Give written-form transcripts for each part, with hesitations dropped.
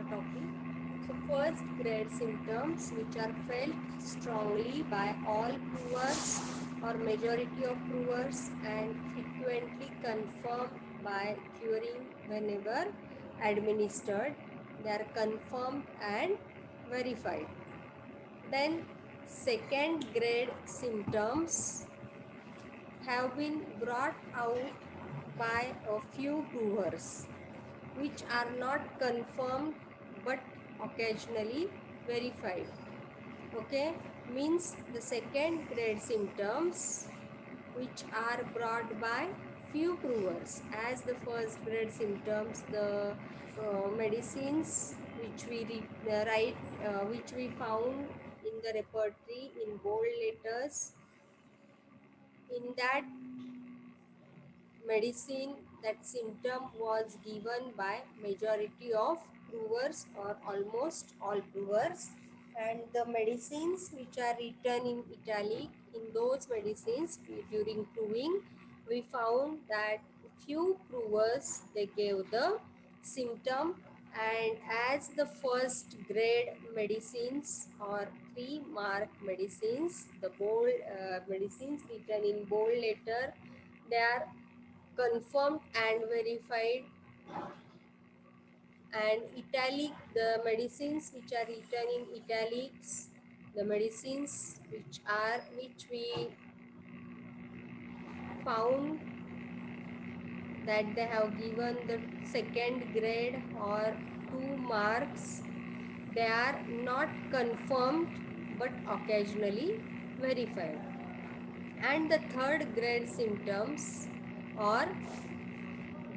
topic. So first grade symptoms which are felt strongly by all brewers or majority of brewers and frequently confirmed by curing whenever administered. They are confirmed and verified. Then second grade symptoms have been brought out by a few brewers which are not confirmed but occasionally verified. Okay, means the second grade symptoms which are brought by few brewers, as the first grade symptoms, the medicines which we write, which we found in the repertory in bold letters. In that medicine, that symptom was given by majority of brewers or almost all brewers, and the medicines which are written in italic, in those medicines during brewing we found that few brewers they gave the symptom. And as the first grade medicines or 3-mark medicines, the bold medicines written in bold letter, they are confirmed and verified. And italic, the medicines which are written in italics, the medicines which we found that they have given the second grade or 2 marks, they are not confirmed but occasionally verified. And the third grade symptoms or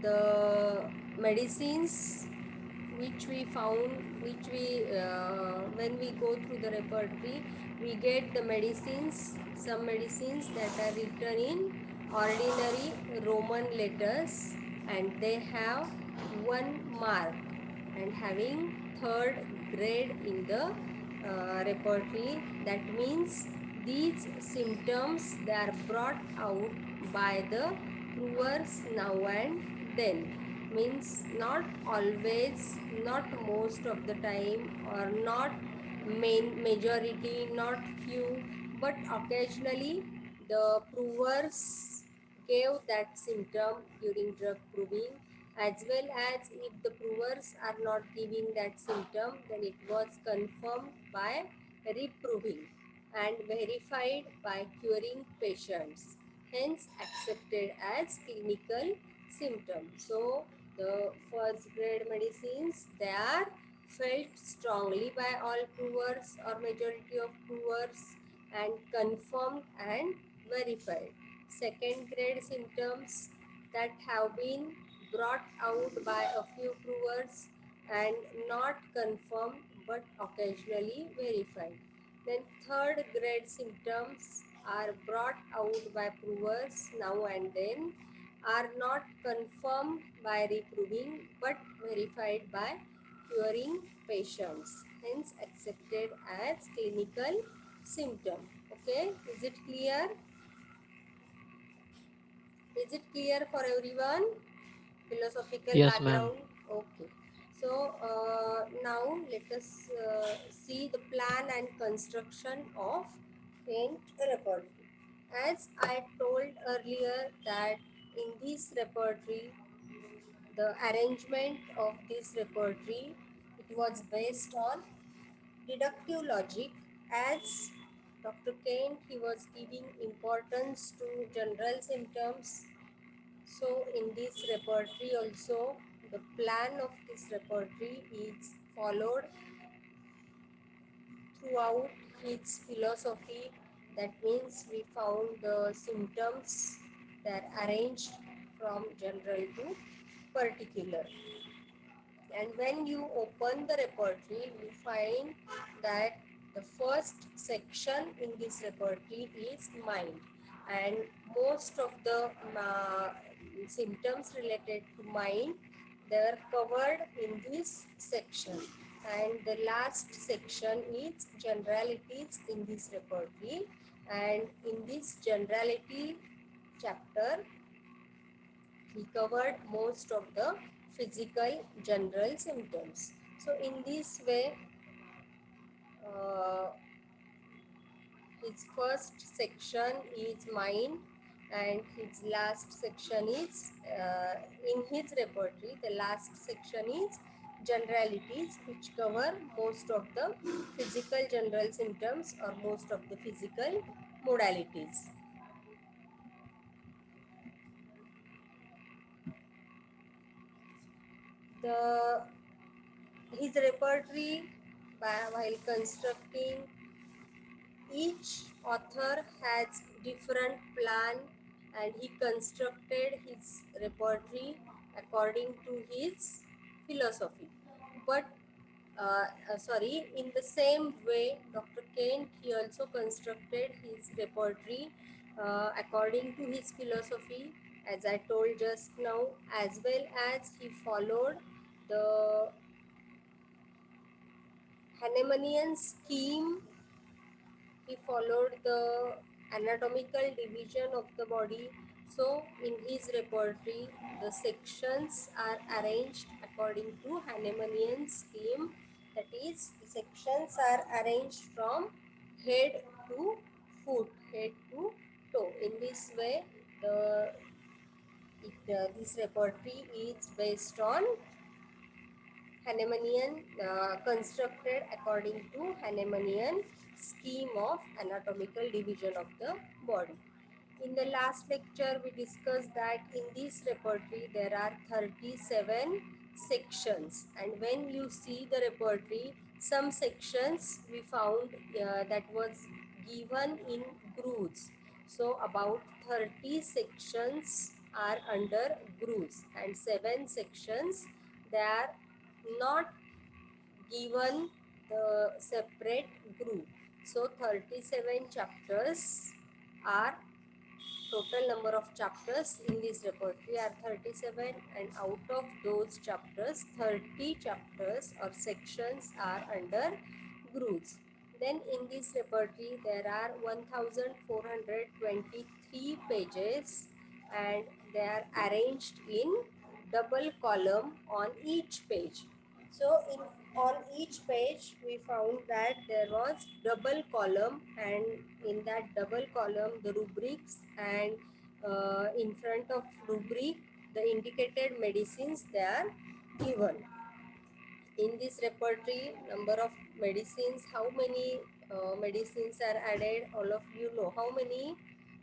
the medicines which we found, which we when we go through the repertory, we get the medicines, some medicines that are written in ordinary Roman letters and they have 1 mark and having third grade in the repertory. That means these symptoms they are brought out by the brewers now and then, means not always, not most of the time, or not majority, not few, but occasionally the brewers gave that symptom during drug proving. As well as if the brewers are not giving that symptom, then it was confirmed by reproving and verified by curing patients, hence accepted as clinical symptom. So the first grade medicines they are felt strongly by all brewers or majority of brewers and confirmed and verified. Second grade symptoms that have been brought out by a few brewers and not confirmed but occasionally verified. Then third grade symptoms are brought out by brewers now and then, are not confirmed by reproving but verified by curing patients, hence accepted as clinical symptom. Okay, is it clear? Is it clear for everyone? Philosophical Yes, ma'am. background. Okay. So now let us see the plan and construction of faint repertory. As I told earlier that in this repertory, the arrangement of this repertory, it was based on deductive logic. As Dr. Kent, he was giving importance to general symptoms. So in this repertory also, the plan of this repertory is followed throughout its philosophy. That means we found the symptoms that are arranged from general to particular. And when you open the repertory, you find that the first section in this repertory is mind, and most of the symptoms related to mind they are covered in this section. And the last section is generalities in this repertory, and in this generality chapter he covered most of the physical general symptoms. So in this way, uh, his first section is mine, and his last section is in his repertory. The last section is generalities, which cover most of the physical general symptoms or most of the physical modalities. The his repertory, while constructing, each author has different plan, and he constructed his repertory according to his philosophy. But in the same way, Dr. Kent, he also constructed his repertory according to his philosophy, as I told just now, as well as he followed the Hahnemannian scheme. He followed the anatomical division of the body. So in his repertory, the sections are arranged according to Hahnemannian scheme. That is, the sections are arranged from head to foot, head to toe. In this way, this repertory is based on Hahnemannian, constructed according to Hahnemannian scheme of anatomical division of the body. In the last lecture, we discussed that in this repertory there are 37 sections, and when you see the repertory, some sections we found that was given in grooves. So about 30 sections are under grooves, and 7 sections they are not given the separate group. So 37 chapters are total number of chapters in this repertory are 37, and out of those chapters, 30 chapters or sections are under grooves. Then in this repertory there are 1423 pages, and they are arranged in double column on each page. So on each page we found that there was double column, and in that double column the rubrics, and in front of rubric the indicated medicines they are given. In this repertory, number of medicines, how many medicines are added, all of you know how many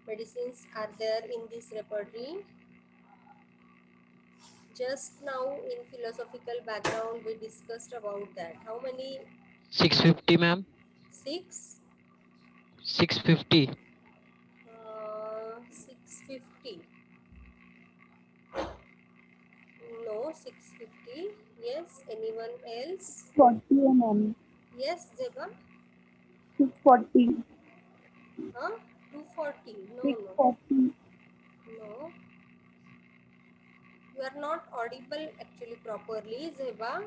medicines are there in this repertory. Just now in philosophical background we discussed about that. How many? 650, ma'am. 6? 650. 650. No, 650. Yes, anyone else? 40 mm. Yes, Zeba? 640. Huh? 240. No, no. 640. No. You are not audible actually properly, Zeba.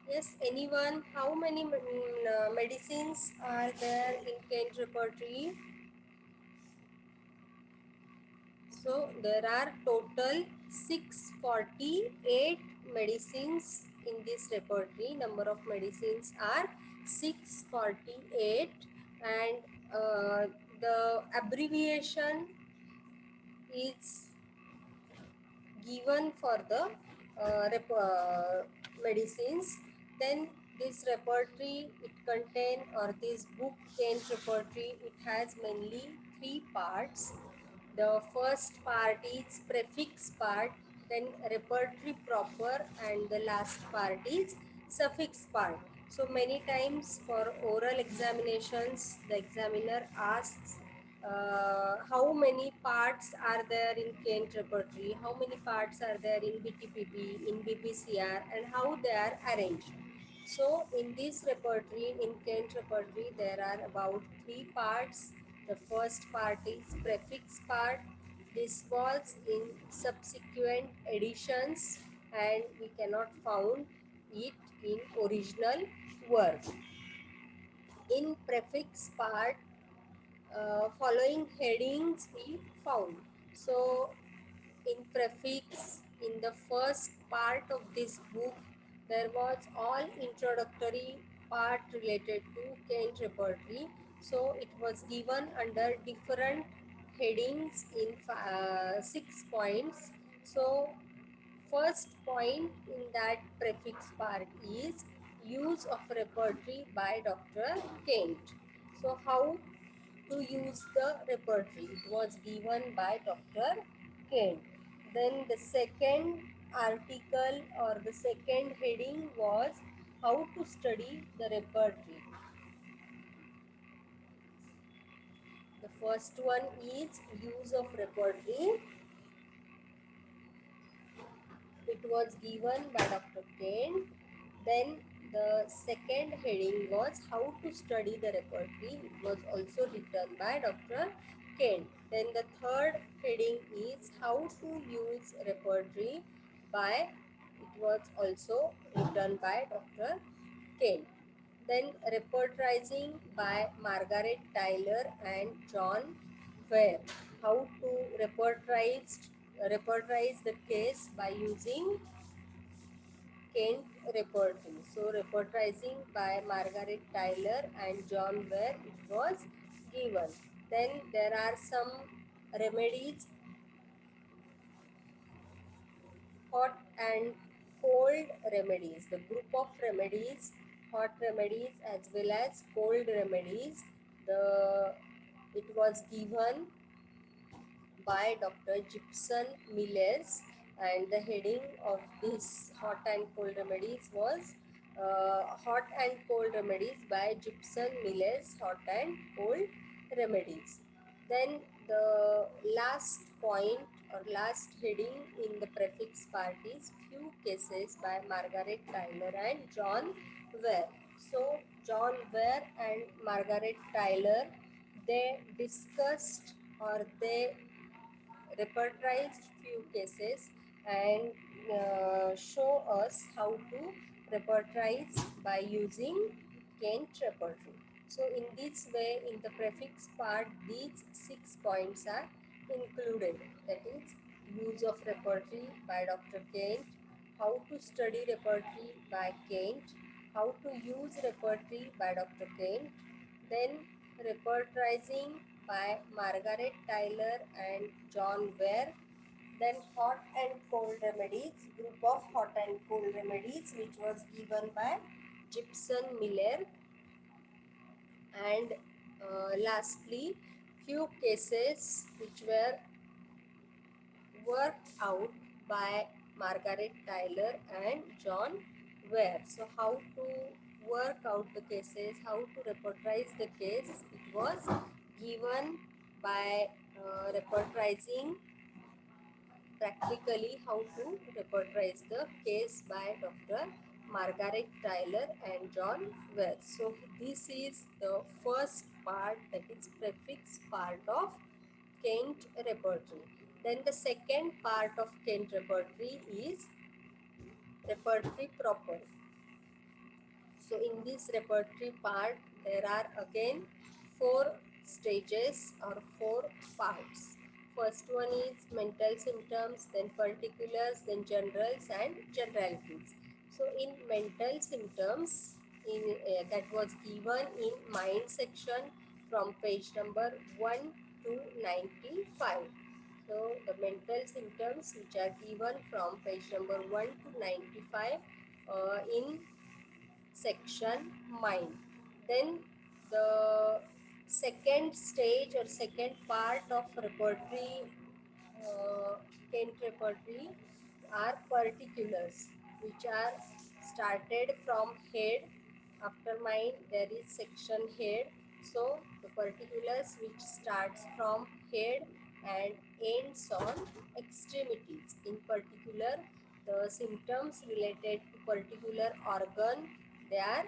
Yes, anyone? How many medicines are there in Kent repertory? So there are total 648 medicines in this repertory. Number of medicines are 648, and the abbreviation is given for the medicines. Then this repertory, it contain, or this book Kent repertory, it has mainly three parts. The first part is prefix part, then repertory proper, and the last part is suffix part. So many times for oral examinations, the examiner asks how many parts are there in Kent repertory, how many parts are there in BTPP, in BPCR, and how they are arranged. So in this repertory, in Kent repertory, there are about three parts. The first part is prefix part. This was in subsequent editions, and we cannot found it in original work. In prefix part, following headings we found. So in prefix, in the first part of this book, there was all introductory part related to Kent repertory. So it was given under different headings in 6 points. So first point in that prefix part is use of repertory by Dr. Kent. So how to use the repertory? It was given by Dr. Kent. Then the second article or the second heading was how to study the repertory. The first one is use of repertory. It was given by Dr. Kent. Then the second heading was how to study the repertory. It was also written by Dr. Kent. Then the third heading is how to use repertory by, it was also written by Dr. Kent. Then repertorizing by Margaret Tyler and John Ware. How to repertorize the case by using Kent repertory. So repertorizing by Margaret Tyler and John Ware, it was given. Then there are some remedies, hot and cold remedies. The group of remedies, hot remedies as well as cold remedies. The it was given by Dr. Gibson Millers, and the heading of this hot and cold remedies was hot and cold remedies by Gibson Millers, hot and cold remedies. Then the last point or last heading in the prefix part is few cases by Margaret Tyler and John Ware. So John Ware and Margaret Tyler, they discussed or they repertorized few cases and show us how to repertorize by using Kent repertory. So in this way, in the prefix part, these 6 points are included. That is use of repertory by Dr. Kent, how to study repertory by Kent, how to use repertory by Dr. Kent, then repertorizing by Margaret Tyler and John Ware. Then hot and cold remedies, group of hot and cold remedies, which was given by Gibson Miller. And lastly, few cases which were worked out by Margaret Tyler and John Ware. So how to work out the cases, how to repertorize the case, it was given by repertorizing practically how to repertorize the case by Dr. Margaret Tyler and John Ware. So this is the first part, that is prefix part of Kent repertory. Then the second part of Kent repertory is repertory proper. So in this repertory part, there are again 4 stages or 4 parts. First one is mental symptoms, then particulars, then generals and generalities. So in mental symptoms, that was given in mind section from page number 1 to 95. So the mental symptoms which are given from page number 1 to 95 in section mind. Then the second stage or second part of repertory, Kent repertory, are particulars, which are started from head. After mind there is section head. So the particulars which starts from head and ends on extremities. In particular, the symptoms related to particular organ, they are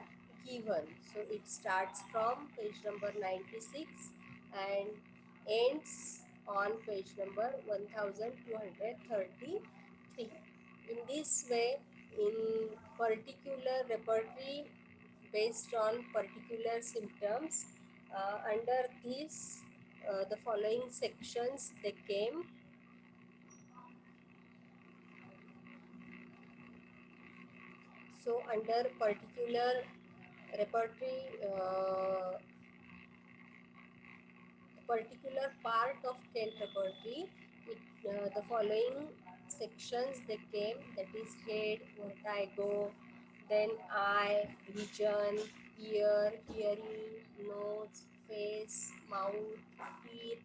given. So it starts from page number 96 and ends on page number 1233. In this way, in particular repertory based on particular symptoms, under these the following sections they came. So under particular repertory, particular part of Kent repertory, the following sections they came, that is head, vertigo, then eye, vision, ear, hearing, nose, face, mouth, teeth,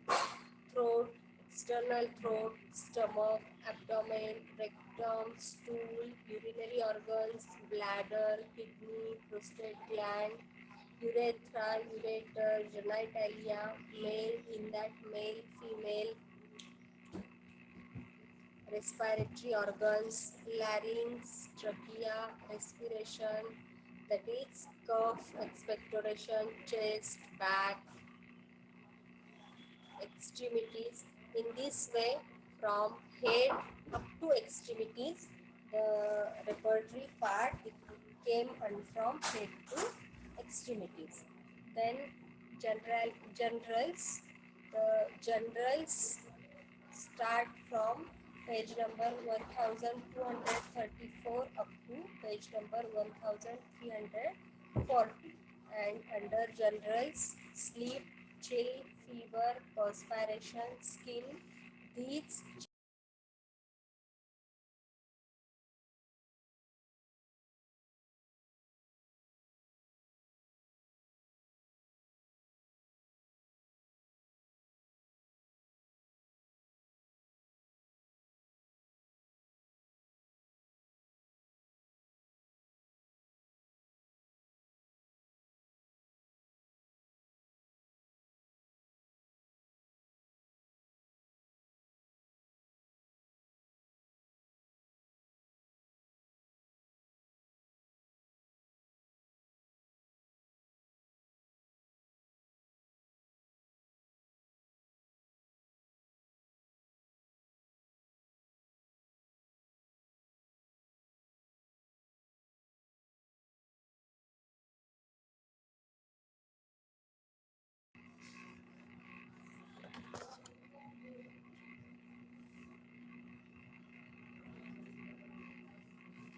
throat, external throat, stomach, abdomen, rectum, stool, urinary organs, bladder, kidney, prostate gland, urethra, ureter, genitalia, male, in that male, female, respiratory organs, larynx, trachea, respiration, that is cough, expectoration, chest, back, extremities. In this way, from head up to extremities, the repertory part it came and from head to extremities. Then generals, the generals start from page number 1234 up to page number 1340, and under generals sleep, chill, fever, perspiration, skin, these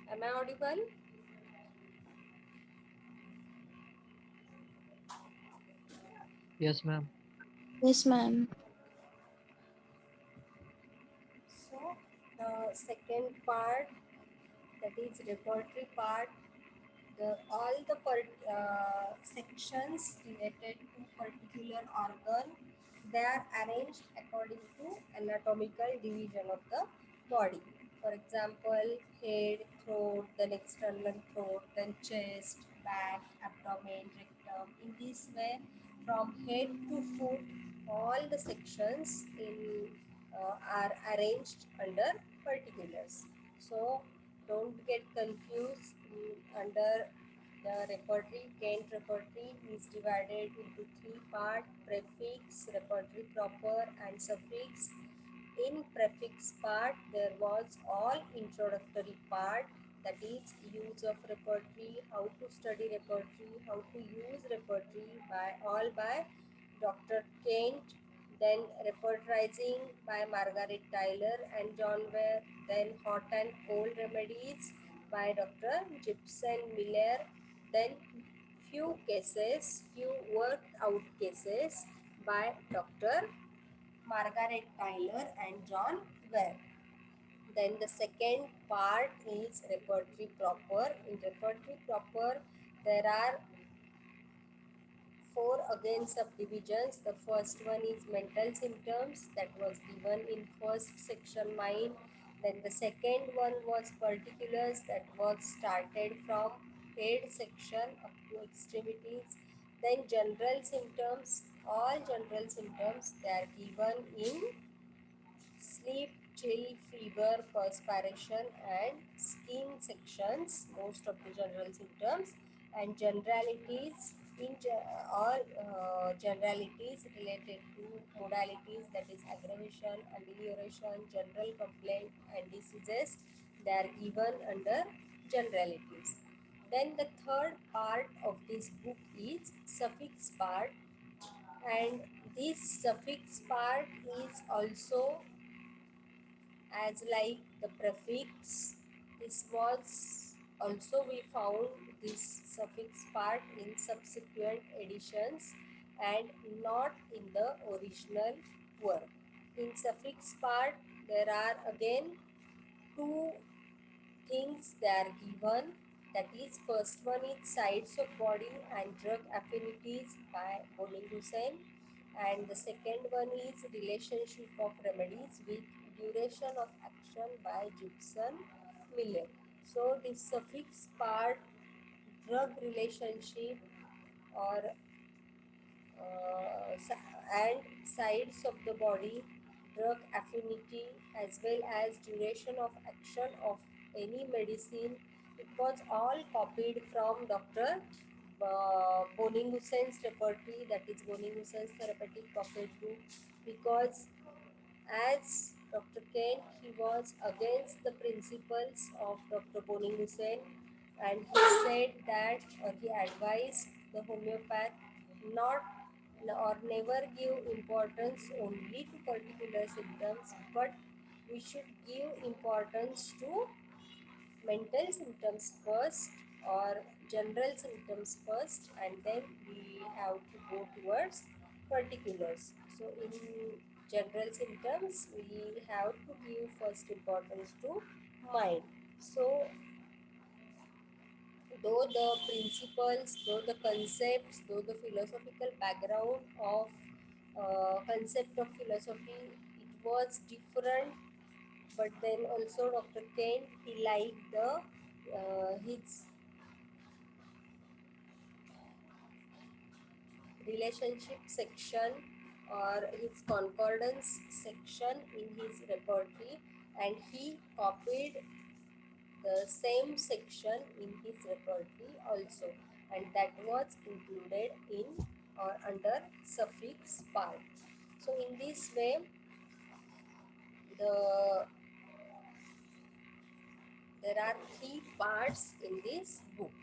am I audible? Yes, ma'am. Yes, ma'am. So the second part, that is repertory part, all the sections related to particular organ, they are arranged according to anatomical division of the body. For example, head, throat, then external throat, then chest, back, abdomen, rectum. In this way, from head to foot, all the sections are arranged under particulars. So don't get confused. Under the repertory, Kent repertory is divided into three parts: prefix, repertory proper, and suffix. In prefix part, there was all introductory part, that is use of repertory, how to study repertory, how to use repertory by Dr. Kent, then repertorizing by Margaret Tyler and John Ware, then hot and cold remedies by Dr. Gibson Miller, then few worked out cases by Dr. Margaret Tyler and John Ware. Then the second part is repertory proper. In repertory proper, there are four again subdivisions. The first one is mental symptoms, that was given in first section mind. Then the second one was particulars, that was started from head section up to extremities. Then general symptoms, all general symptoms they are given in sleep, chill, fever, perspiration, and skin sections, most of the general symptoms, and generalities, all generalities related to modalities, that is aggravation, amelioration, general complaint, and diseases, they are given under generalities. Then the third part of this book is suffix part, and this suffix part is also as like the prefix. This was Also, we found this suffix part in subsequent editions and not in the original work. In suffix part, there are again two things they are given. That is, first one is sides of body and drug affinities by Boning Hussain, and the second one is relationship of remedies with duration of action by Gibson Miller. So this suffix part, drug relationship or and sides of the body, drug affinity, as well as duration of action of any medicine. It was all copied from Dr. Boning Hussein's repertory, that is Boning Hussein's therapeutic pocket book, because as Dr. Kent, he was against the principles of Dr. Boning Hussain, and he said that, or he advised the homeopath not or never give importance only to particular symptoms, but we should give importance to mental symptoms first or general symptoms first, and then we have to go towards particulars. So in general symptoms we have to give first importance to mind. So though the principles, though the concepts, though the philosophical background of concept of philosophy, it was different, but then also Dr. Kent, he liked the his relationship section or his concordance section in his repertory, and he copied the same section in his repertory also, and that was included in or under suffix part. So in this way, the there are three parts in this book.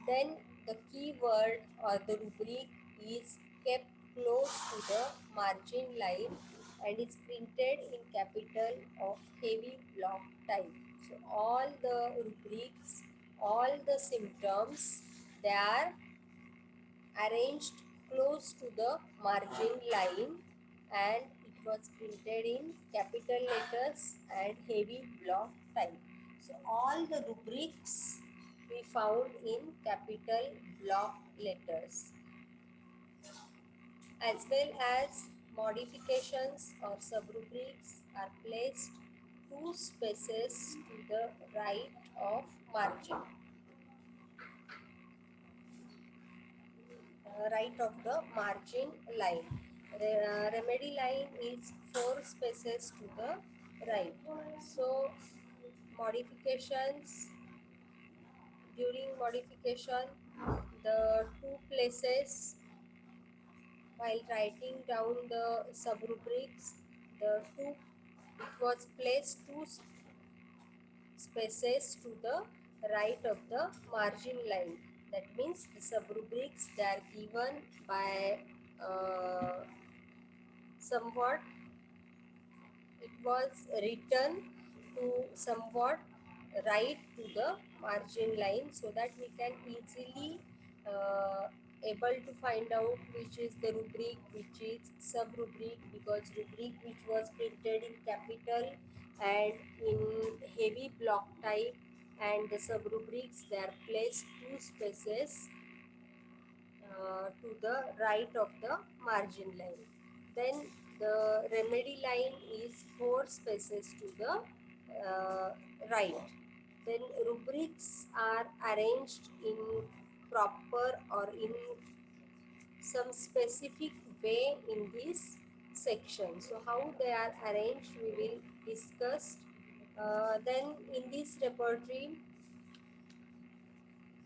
Then the keyword or the rubric is kept close to the margin line and is printed in capital of heavy block type. So all the rubrics, all the symptoms, they are arranged close to the margin line, and it was printed in capital letters and heavy block type. So all the rubrics we found in capital block letters, as well as modifications or subrubrics are placed two spaces to the right of margin, right of the margin line. Remedy line is four spaces to the right. So modifications, during modification, the two places, while writing down the subrubrics, the two, it was placed two spaces to the right of the margin line. That means the subrubrics, they are given by somewhat, it was written to somewhat right to the margin line, so that we can easily able to find out which is the rubric, which is sub rubric, because rubric which was printed in capital and in heavy block type, and the sub rubrics, they are placed two spaces to the right of the margin line. Then the remedy line is four spaces to the right. Then rubrics are arranged in proper or in some specific way in this section. So how they are arranged we will discuss. Then in this repertory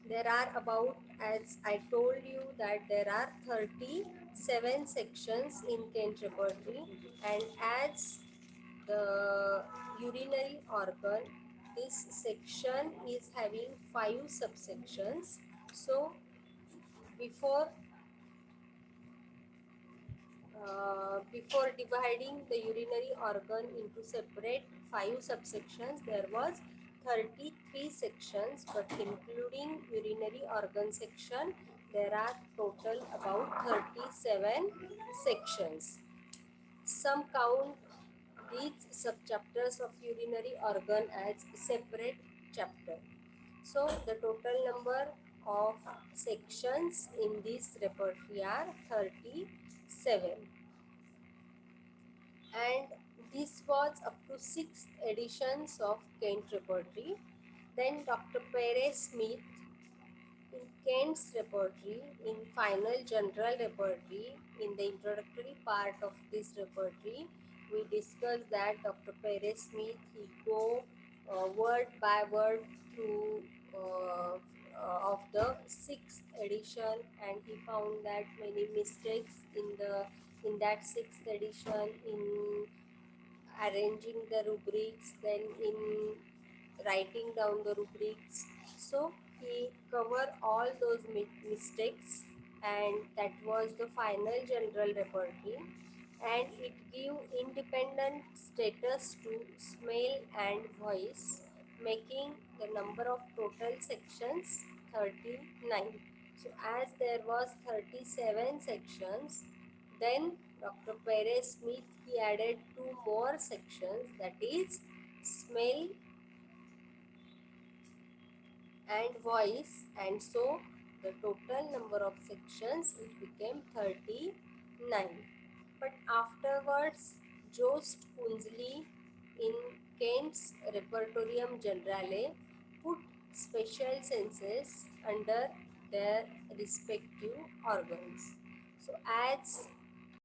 there are about, as I told you, that there are 37 sections in Kent repertory, and as the urinary organ, this section is having 5 subsections. So before before dividing the urinary organ into separate 5 subsections, there was 33 sections, but including urinary organ section, there are total about 37 sections. Some count these subchapters of urinary organ as separate chapter. So the total number of sections in this repertory are 37, and this was up to 6th editions of Kent repertory. Then Dr. Perez Smith in Kent's repertory, in final general repertory, in the introductory part of this repertory, we discussed that Dr. Perez Smith, he go word by word through of the 6th edition, and he found that many mistakes in that 6th edition, in arranging the rubrics, then in writing down the rubrics. So he covered all those mistakes, and that was the final general repertory. And it give independent status to smell and voice, making the number of total sections 39. So as there was 37 sections, then Dr. Perez Smith, he added two more sections, that is smell and voice, and so the total number of sections, it became 39. But afterwards, Jost Kunzli in Kent's Repertorium Generale put special senses under their respective organs. So as